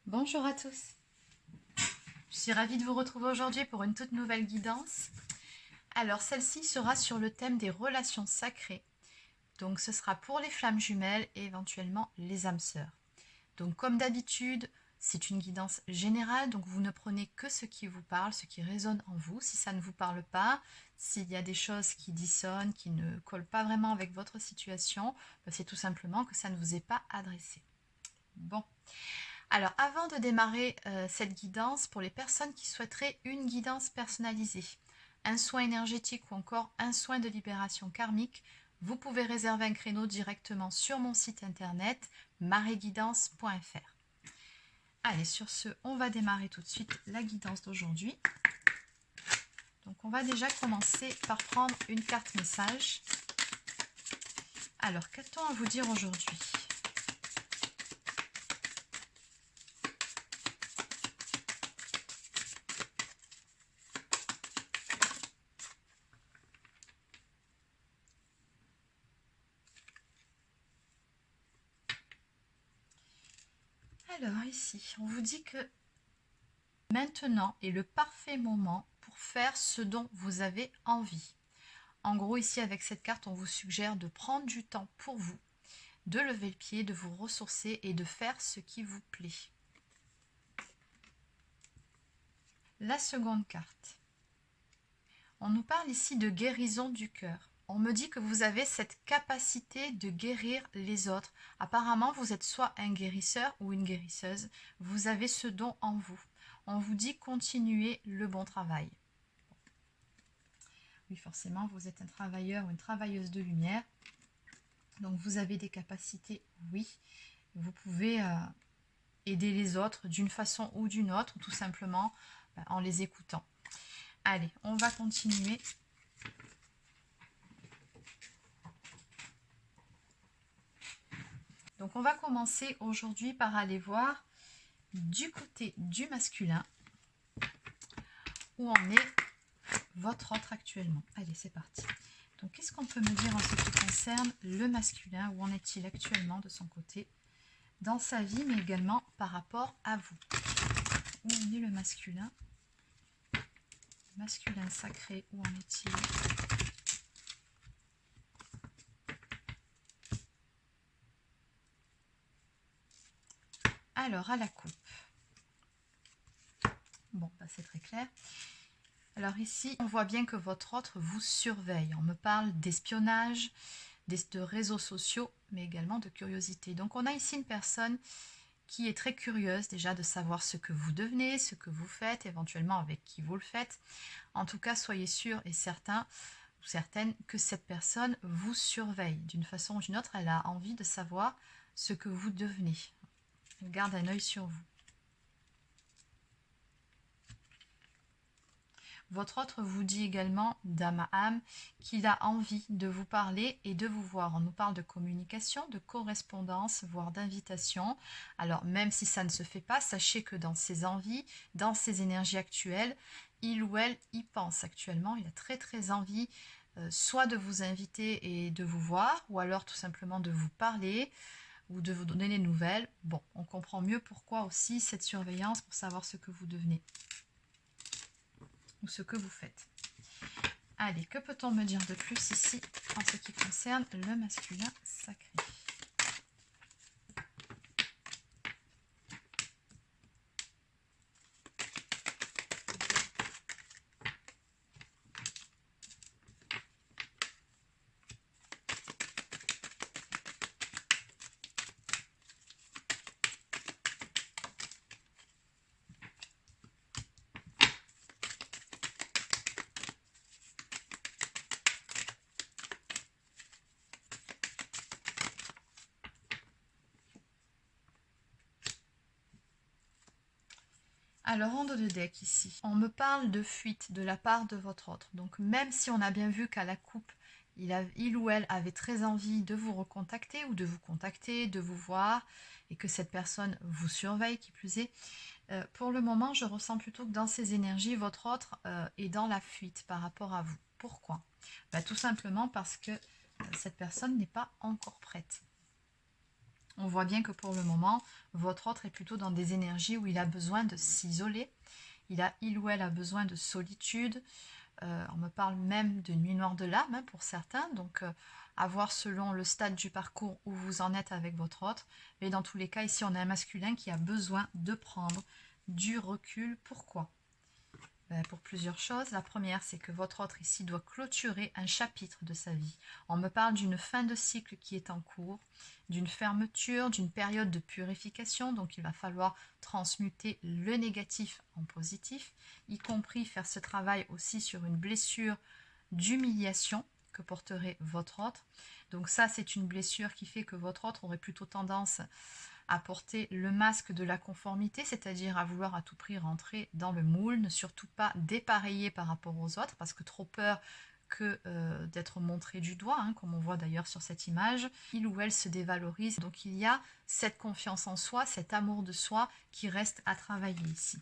Bonjour à tous, je suis ravie de vous retrouver aujourd'hui pour une toute nouvelle guidance. Alors celle-ci sera sur le thème des relations sacrées, donc ce sera pour les flammes jumelles et éventuellement les âmes sœurs. Donc comme d'habitude, c'est une guidance générale, donc vous ne prenez que ce qui vous parle, ce qui résonne en vous. Si ça ne vous parle pas, s'il y a des choses qui dissonnent, qui ne collent pas vraiment avec votre situation, c'est tout simplement que ça ne vous est pas adressé. Bon. Alors, avant de démarrer cette guidance, pour les personnes qui souhaiteraient une guidance personnalisée, un soin énergétique ou encore un soin de libération karmique, vous pouvez réserver un créneau directement sur mon site internet maréguidance.fr. Allez, sur ce, on va démarrer tout de suite la guidance d'aujourd'hui. Donc, on va déjà commencer par prendre une carte message. Alors, qu'a-t-on à vous dire aujourd'hui ? Alors ici, on vous dit que maintenant est le parfait moment pour faire ce dont vous avez envie. En gros, ici, avec cette carte, on vous suggère de prendre du temps pour vous, de lever le pied, de vous ressourcer et de faire ce qui vous plaît. La seconde carte. On nous parle ici de guérison du cœur. On me dit que vous avez cette capacité de guérir les autres. Apparemment, vous êtes soit un guérisseur ou une guérisseuse. Vous avez ce don en vous. On vous dit continuez le bon travail. Oui, forcément, vous êtes un travailleur ou une travailleuse de lumière. Donc, vous avez des capacités, oui. Vous pouvez aider les autres d'une façon ou d'une autre, tout simplement en les écoutant. Allez, on va continuer. Donc, on va commencer aujourd'hui par aller voir du côté du masculin où en est votre autre actuellement. Allez, c'est parti. Donc, qu'est-ce qu'on peut me dire en ce qui concerne le masculin? Où en est-il actuellement de son côté dans sa vie, mais également par rapport à vous? Où en est le masculin? Masculin sacré, où en est-il? Alors, à la coupe. Bon, bah, c'est très clair. Alors ici, on voit bien que votre autre vous surveille. On me parle d'espionnage, de réseaux sociaux, mais également de curiosité. Donc on a ici une personne qui est très curieuse déjà de savoir ce que vous devenez, ce que vous faites, éventuellement avec qui vous le faites. En tout cas, soyez sûr et certain ou certaine que cette personne vous surveille. D'une façon ou d'une autre, elle a envie de savoir ce que vous devenez. Elle garde un œil sur vous. Votre autre vous dit également, d'âme à âme, qu'il a envie de vous parler et de vous voir. On nous parle de communication, de correspondance, voire d'invitation. Alors, même si ça ne se fait pas, sachez que dans ses envies, dans ses énergies actuelles, il ou elle y pense actuellement. Il a très très envie soit de vous inviter et de vous voir, ou alors tout simplement de vous parler ou de vous donner des nouvelles. Bon, on comprend mieux pourquoi aussi cette surveillance pour savoir ce que vous devenez ou ce que vous faites. Allez, que peut-on me dire de plus ici en ce qui concerne le masculin sacré? Alors, en dos de deck ici, on me parle de fuite de la part de votre autre. Donc, même si on a bien vu qu'à la coupe, il ou elle avait très envie de vous recontacter ou de vous contacter, de vous voir, et que cette personne vous surveille, qui plus est, pour le moment, je ressens plutôt que dans ces énergies, votre autre est dans la fuite par rapport à vous. Pourquoi? Tout simplement parce que cette personne n'est pas encore prête. On voit bien que pour le moment, votre autre est plutôt dans des énergies où il a besoin de s'isoler. Il ou elle a besoin de solitude. On me parle même de nuit noire de l'âme, hein, pour certains. Donc, à voir selon le stade du parcours où vous en êtes avec votre autre. Mais dans tous les cas, ici, on a un masculin qui a besoin de prendre du recul. Pourquoi? Pour plusieurs choses. La première, c'est que votre autre ici doit clôturer un chapitre de sa vie. On me parle d'une fin de cycle qui est en cours, d'une fermeture, d'une période de purification. Donc il va falloir transmuter le négatif en positif, y compris faire ce travail aussi sur une blessure d'humiliation que porterait votre autre. Donc ça, c'est une blessure qui fait que votre autre aurait plutôt tendance à porter le masque de la conformité, c'est-à-dire à vouloir à tout prix rentrer dans le moule, ne surtout pas dépareiller par rapport aux autres, parce que trop peur que d'être montré du doigt, hein, comme on voit d'ailleurs sur cette image. Il ou elle se dévalorise, donc il y a cette confiance en soi, cet amour de soi qui reste à travailler ici.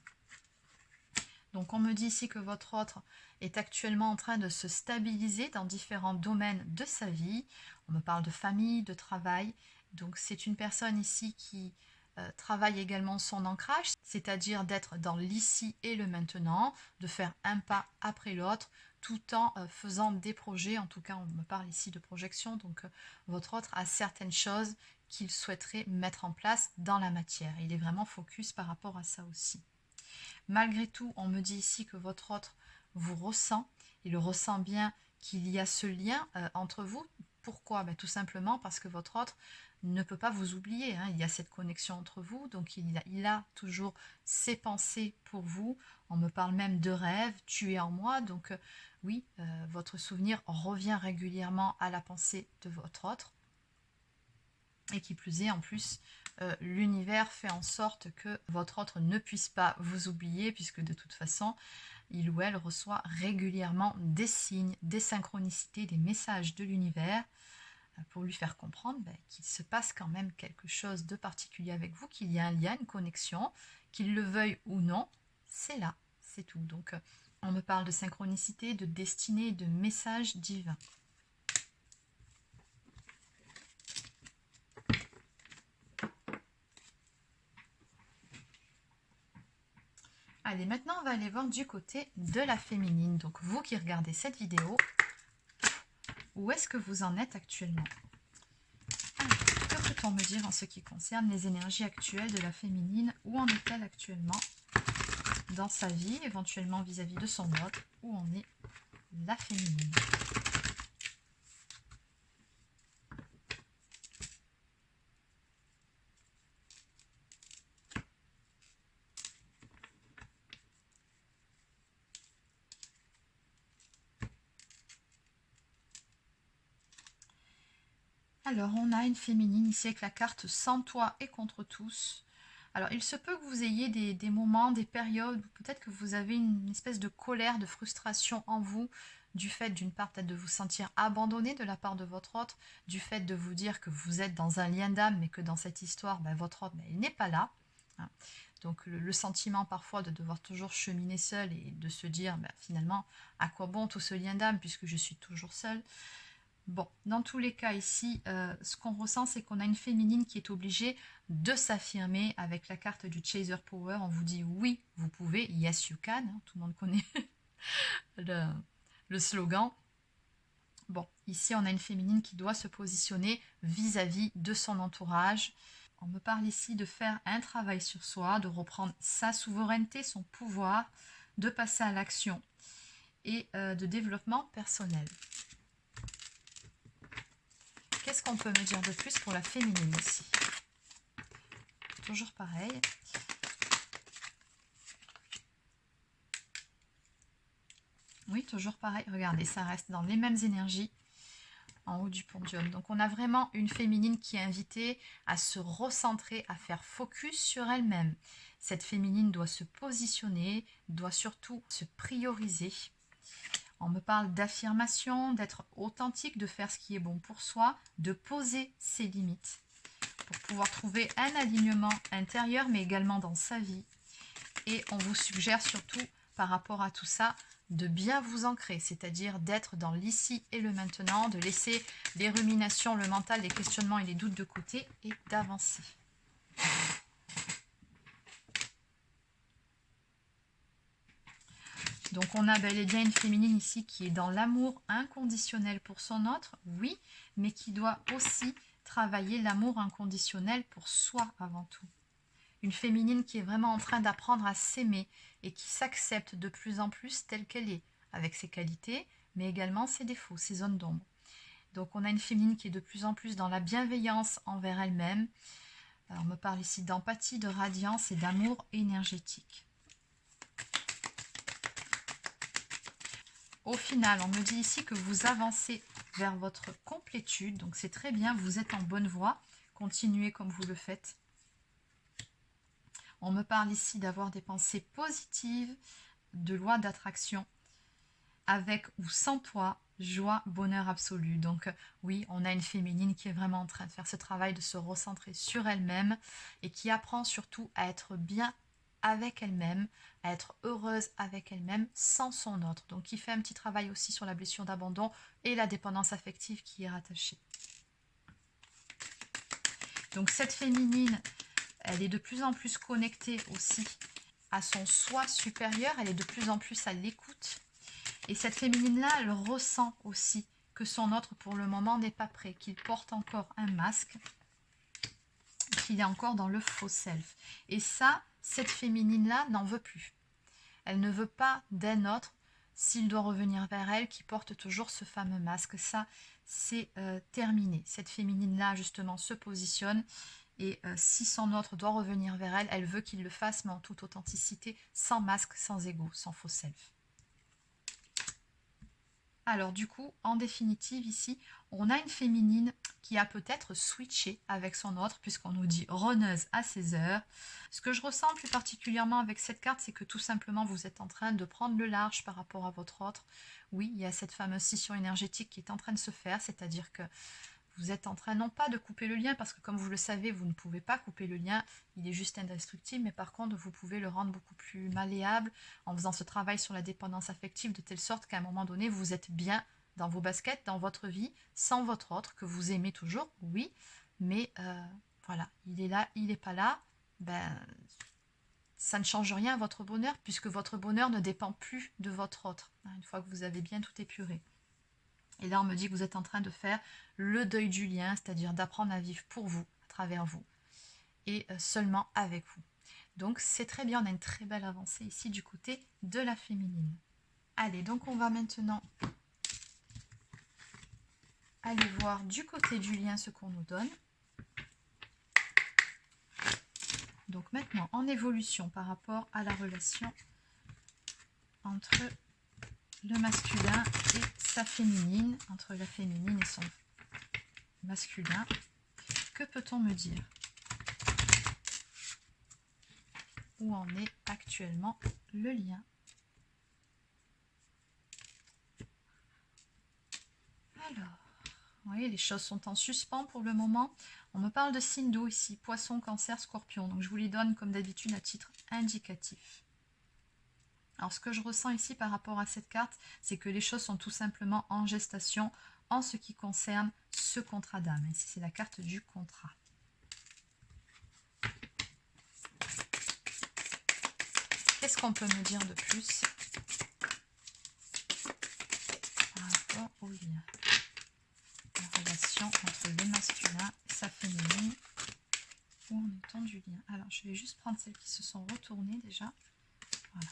Donc on me dit ici que votre autre est actuellement en train de se stabiliser dans différents domaines de sa vie. On me parle de famille, de travail. Donc c'est une personne ici qui travaille également son ancrage, c'est-à-dire d'être dans l'ici et le maintenant, de faire un pas après l'autre, tout en faisant des projets. En tout cas, on me parle ici de projection. Donc votre autre a certaines choses qu'il souhaiterait mettre en place dans la matière. Il est vraiment focus par rapport à ça aussi. Malgré tout, on me dit ici que votre autre vous ressent. Il ressent bien qu'il y a ce lien entre vous. Pourquoi? Tout simplement parce que votre autre ne peut pas vous oublier. Hein. Il y a cette connexion entre vous, donc il a toujours ses pensées pour vous. On me parle même de rêves, tu es en moi. Donc oui, votre souvenir revient régulièrement à la pensée de votre autre. Et qui plus est, en plus, l'univers fait en sorte que votre autre ne puisse pas vous oublier, puisque de toute façon, il ou elle reçoit régulièrement des signes, des synchronicités, des messages de l'univers, pour lui faire comprendre qu'il se passe quand même quelque chose de particulier avec vous, qu'il y a un lien, une connexion, qu'il le veuille ou non, c'est là, c'est tout. Donc, on me parle de synchronicité, de destinée, de messages divins. Allez, maintenant on va aller voir du côté de la féminine. Donc vous qui regardez cette vidéo, où est-ce que vous en êtes actuellement? Que peut-on me dire en ce qui concerne les énergies actuelles de la féminine? Où en est-elle actuellement dans sa vie, éventuellement vis-à-vis de son autre? Où en est la féminine? Alors, on a une féminine ici avec la carte sans toi et contre tous. Alors, il se peut que vous ayez des moments, des périodes où peut-être que vous avez une espèce de colère, de frustration en vous, du fait d'une part peut-être de vous sentir abandonné de la part de votre autre, du fait de vous dire que vous êtes dans un lien d'âme, mais que dans cette histoire, votre autre, il n'est pas là. Hein. Donc le sentiment parfois de devoir toujours cheminer seul et de se dire finalement, à quoi bon tout ce lien d'âme puisque je suis toujours seule. Bon, dans tous les cas ici, ce qu'on ressent, c'est qu'on a une féminine qui est obligée de s'affirmer avec la carte du Chaser Power. On vous dit oui, vous pouvez, yes you can, hein, tout le monde connaît le slogan. Bon, ici on a une féminine qui doit se positionner vis-à-vis de son entourage. On me parle ici de faire un travail sur soi, de reprendre sa souveraineté, son pouvoir, de passer à l'action et de développement personnel. Qu'est-ce qu'on peut me dire de plus pour la féminine ici? Toujours pareil. Oui, toujours pareil. Regardez, ça reste dans les mêmes énergies en haut du pendulum. Donc, on a vraiment une féminine qui est invitée à se recentrer, à faire focus sur elle-même. Cette féminine doit se positionner, doit surtout se prioriser. On me parle d'affirmation, d'être authentique, de faire ce qui est bon pour soi, de poser ses limites pour pouvoir trouver un alignement intérieur, mais également dans sa vie. Et on vous suggère surtout, par rapport à tout ça, de bien vous ancrer, c'est-à-dire d'être dans l'ici et le maintenant, de laisser les ruminations, le mental, les questionnements et les doutes de côté et d'avancer. Donc on a bel et bien une féminine ici qui est dans l'amour inconditionnel pour son autre, oui, mais qui doit aussi travailler l'amour inconditionnel pour soi avant tout. Une féminine qui est vraiment en train d'apprendre à s'aimer et qui s'accepte de plus en plus telle qu'elle est, avec ses qualités, mais également ses défauts, ses zones d'ombre. Donc on a une féminine qui est de plus en plus dans la bienveillance envers elle-même. On me parle ici d'empathie, de radiance et d'amour énergétique. Au final, on me dit ici que vous avancez vers votre complétude, donc c'est très bien, vous êtes en bonne voie, continuez comme vous le faites. On me parle ici d'avoir des pensées positives, de loi d'attraction, avec ou sans toi, joie, bonheur absolu. Donc oui, on a une féminine qui est vraiment en train de faire ce travail, de se recentrer sur elle-même et qui apprend surtout à être bien avec elle-même, à être heureuse avec elle-même sans son autre. Donc qui fait un petit travail aussi sur la blessure d'abandon et la dépendance affective qui est rattachée. Donc cette féminine, elle est de plus en plus connectée aussi à son soi supérieur, elle est de plus en plus à l'écoute. Et cette féminine-là, elle ressent aussi que son autre pour le moment n'est pas prêt, qu'il porte encore un masque, qu'il est encore dans le faux self. Et ça, cette féminine-là n'en veut plus. Elle ne veut pas d'un autre, s'il doit revenir vers elle, qui porte toujours ce fameux masque. Ça, c'est terminé. Cette féminine-là, justement, se positionne. Et si son autre doit revenir vers elle, elle veut qu'il le fasse, mais en toute authenticité, sans masque, sans ego, sans faux self. Alors du coup, en définitive ici, on a une féminine qui a peut-être switché avec son autre, puisqu'on nous dit runneuse à 16 heures. Ce que je ressens plus particulièrement avec cette carte, c'est que tout simplement vous êtes en train de prendre le large par rapport à votre autre. Oui, il y a cette fameuse scission énergétique qui est en train de se faire, c'est-à-dire que vous êtes en train non pas de couper le lien, parce que comme vous le savez, vous ne pouvez pas couper le lien, il est juste indestructible, mais par contre, vous pouvez le rendre beaucoup plus malléable en faisant ce travail sur la dépendance affective, de telle sorte qu'à un moment donné, vous êtes bien dans vos baskets, dans votre vie, sans votre autre, que vous aimez toujours, oui, mais voilà, il est là, il n'est pas là, ben, ça ne change rien à votre bonheur, puisque votre bonheur ne dépend plus de votre autre, une fois que vous avez bien tout épuré. Et là, on me dit que vous êtes en train de faire le deuil du lien, c'est-à-dire d'apprendre à vivre pour vous, à travers vous, et seulement avec vous. Donc, c'est très bien, on a une très belle avancée ici du côté de la féminine. Allez, donc on va maintenant aller voir du côté du lien ce qu'on nous donne. Donc maintenant, en évolution par rapport à la relation entre le masculin et sa féminine, entre la féminine et son masculin. Que peut-on me dire? Où en est actuellement le lien? Alors, vous voyez, les choses sont en suspens pour le moment. On me parle de signe d'eau ici, poisson, cancer, scorpion. Donc je vous les donne comme d'habitude à titre indicatif. Alors ce que je ressens ici par rapport à cette carte, c'est que les choses sont tout simplement en gestation en ce qui concerne ce contrat d'âme. Ici c'est la carte du contrat. Qu'est-ce qu'on peut me dire de plus par rapport au lien? La relation entre le masculin et sa féminine. Où en est-on du lien? Alors je vais juste prendre celles qui se sont retournées déjà. Voilà.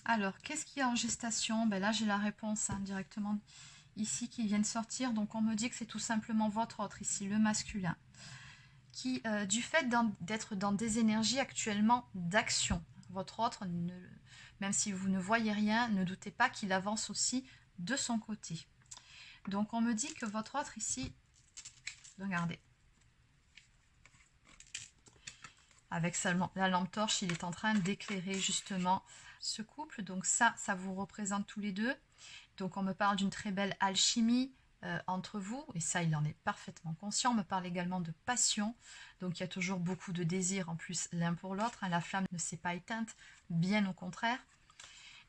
Alors, qu'est-ce qu'il y a en gestation? Ben là, j'ai la réponse directement ici qui vient de sortir. Donc, on me dit que c'est tout simplement votre autre ici, le masculin, qui, du fait d'être dans des énergies actuellement d'action, votre autre, même si vous ne voyez rien, ne doutez pas qu'il avance aussi de son côté. Donc, on me dit que votre autre ici, regardez, avec seulement la lampe torche, il est en train d'éclairer justement ce couple. Donc ça vous représente tous les deux. Donc on me parle d'une très belle alchimie entre vous, et ça il en est parfaitement conscient. On me parle également de passion, donc il y a toujours beaucoup de désir en plus l'un pour l'autre, hein. La flamme ne s'est pas éteinte, bien au contraire.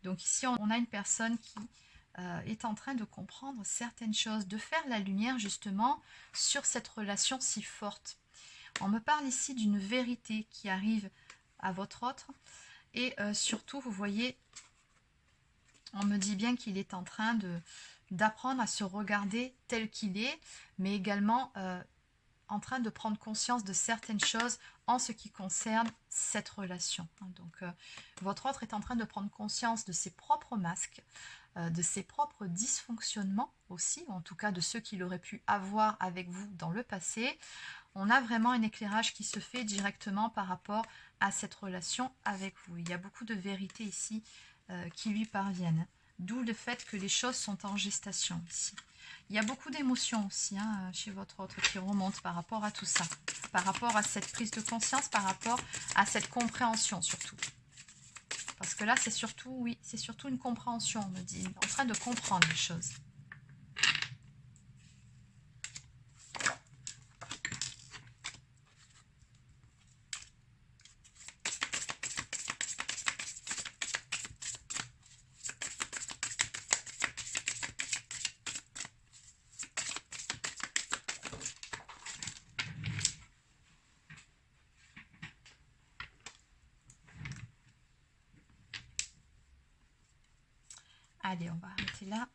Donc ici on a une personne qui est en train de comprendre certaines choses, de faire la lumière justement sur cette relation si forte. On me parle ici d'une vérité qui arrive à votre autre, et surtout vous voyez, on me dit bien qu'il est en train d'apprendre à se regarder tel qu'il est, mais également en train de prendre conscience de certaines choses en ce qui concerne cette relation. Donc votre autre est en train de prendre conscience de ses propres masques, de ses propres dysfonctionnements aussi, ou en tout cas de ceux qu'il aurait pu avoir avec vous dans le passé. On a vraiment un éclairage qui se fait directement par rapport à cette relation avec vous. Il y a beaucoup de vérités ici qui lui parviennent, d'où le fait que les choses sont en gestation ici. Il y a beaucoup d'émotions aussi chez votre autre qui remontent par rapport à tout ça, par rapport à cette prise de conscience, par rapport à cette compréhension surtout. Parce que là, c'est surtout, oui, c'est surtout une compréhension, on me dit, en train de comprendre les choses. Allez, on va arrêter là.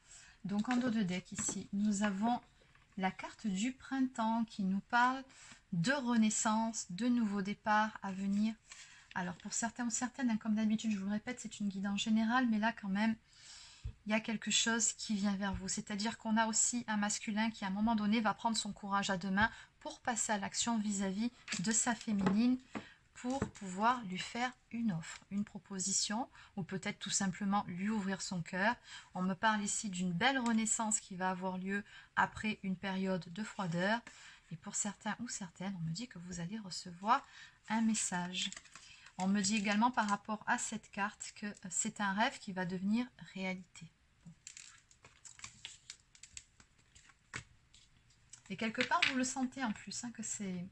Donc en dos de deck ici, nous avons la carte du printemps qui nous parle de renaissance, de nouveaux départs à venir. Alors pour certains ou certaines, comme d'habitude, je vous le répète, c'est une guidance générale, mais là quand même, il y a quelque chose qui vient vers vous. C'est-à-dire qu'on a aussi un masculin qui à un moment donné va prendre son courage à deux mains pour passer à l'action vis-à-vis de sa féminine, pour pouvoir lui faire une offre, une proposition, ou peut-être tout simplement lui ouvrir son cœur. On me parle ici d'une belle renaissance qui va avoir lieu après une période de froideur. Et pour certains ou certaines, on me dit que vous allez recevoir un message. On me dit également par rapport à cette carte que c'est un rêve qui va devenir réalité. Et quelque part, vous le sentez en plus, que c'est...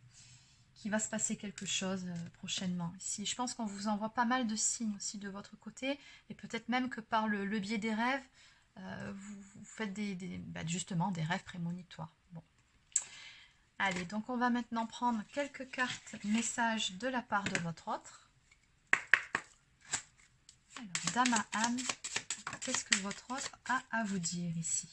qu'il va se passer quelque chose prochainement. Ici, je pense qu'on vous envoie pas mal de signes aussi de votre côté, et peut-être même que par le biais des rêves, vous faites justement des rêves prémonitoires. Bon. Allez, donc on va maintenant prendre quelques cartes messages de la part de votre autre. Alors, Dame à âme, qu'est-ce que votre autre a à vous dire ici ?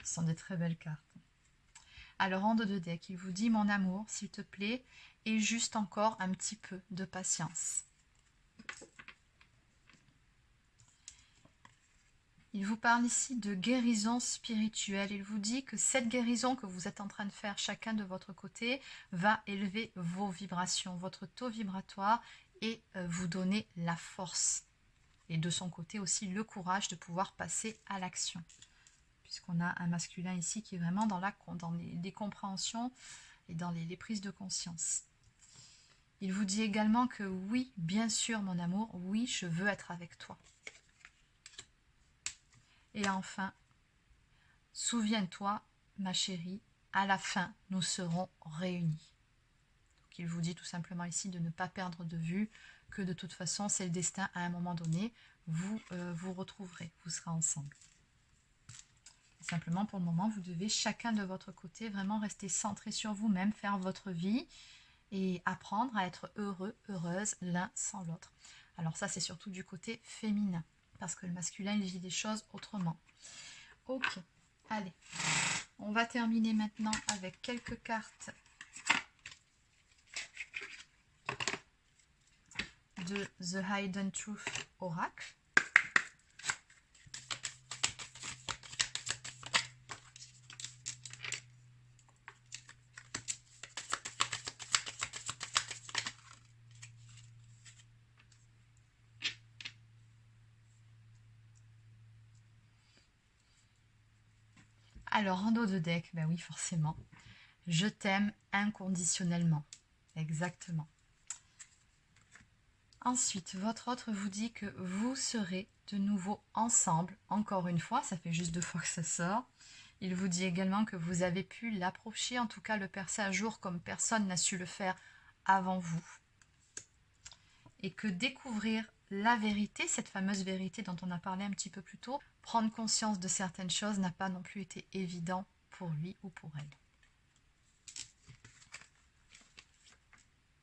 Ce sont des très belles cartes. Alors en dos de deck, il vous dit: mon amour, s'il te plaît, et juste encore un petit peu de patience. Il vous parle ici de guérison spirituelle. Il vous dit que cette guérison que vous êtes en train de faire chacun de votre côté va élever vos vibrations, votre taux vibratoire, et vous donner la force. Et de son côté aussi le courage de pouvoir passer à l'action. Puisqu'on a un masculin ici qui est vraiment dans les compréhensions et dans les prises de conscience. Il vous dit également que oui, bien sûr mon amour, oui, je veux être avec toi. Et enfin, souviens-toi, ma chérie, à la fin, nous serons réunis. Donc, il vous dit tout simplement ici de ne pas perdre de vue que de toute façon, c'est le destin, à un moment donné, vous vous retrouverez, vous serez ensemble. Simplement, pour le moment, vous devez chacun de votre côté vraiment rester centré sur vous-même, faire votre vie et apprendre à être heureux, heureuse l'un sans l'autre. Alors ça, c'est surtout du côté féminin, parce que le masculin, il vit des choses autrement. Ok, allez, on va terminer maintenant avec quelques cartes de The Hidden Truth Oracle. Alors, en dos de deck, ben oui, forcément. Je t'aime inconditionnellement. Exactement. Ensuite, votre autre vous dit que vous serez de nouveau ensemble. Encore une fois, ça fait juste 2 fois que ça sort. Il vous dit également que vous avez pu l'approcher, en tout cas le percer à jour comme personne n'a su le faire avant vous. Et que découvrir la vérité, cette fameuse vérité dont on a parlé un petit peu plus tôt, prendre conscience de certaines choses n'a pas non plus été évident pour lui ou pour elle.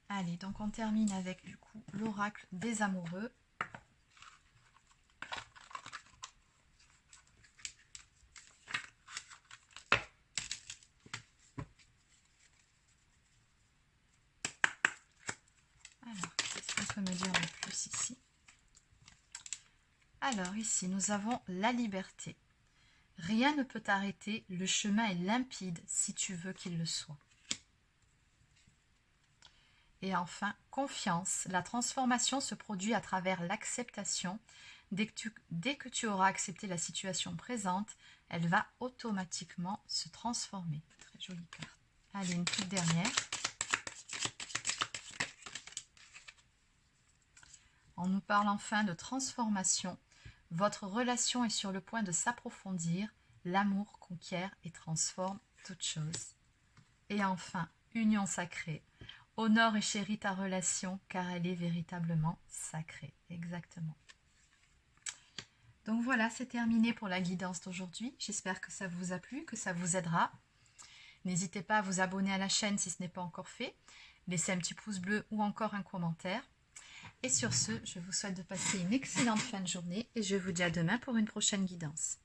Allez, donc on termine avec du coup l'oracle des amoureux. Alors, qu'est-ce qu'on peut me dire de plus ici? Alors ici, nous avons la liberté. Rien ne peut t'arrêter, le chemin est limpide si tu veux qu'il le soit. Et enfin, confiance. La transformation se produit à travers l'acceptation. Dès que tu auras accepté la situation présente, elle va automatiquement se transformer. Très jolie carte. Allez, une toute dernière. On nous parle enfin de transformation. Votre relation est sur le point de s'approfondir. L'amour conquiert et transforme toute chose. Et enfin, union sacrée. Honore et chéris ta relation car elle est véritablement sacrée. Exactement. Donc voilà, c'est terminé pour la guidance d'aujourd'hui. J'espère que ça vous a plu, que ça vous aidera. N'hésitez pas à vous abonner à la chaîne si ce n'est pas encore fait. Laissez un petit pouce bleu ou encore un commentaire. Et sur ce, je vous souhaite de passer une excellente fin de journée et je vous dis à demain pour une prochaine guidance.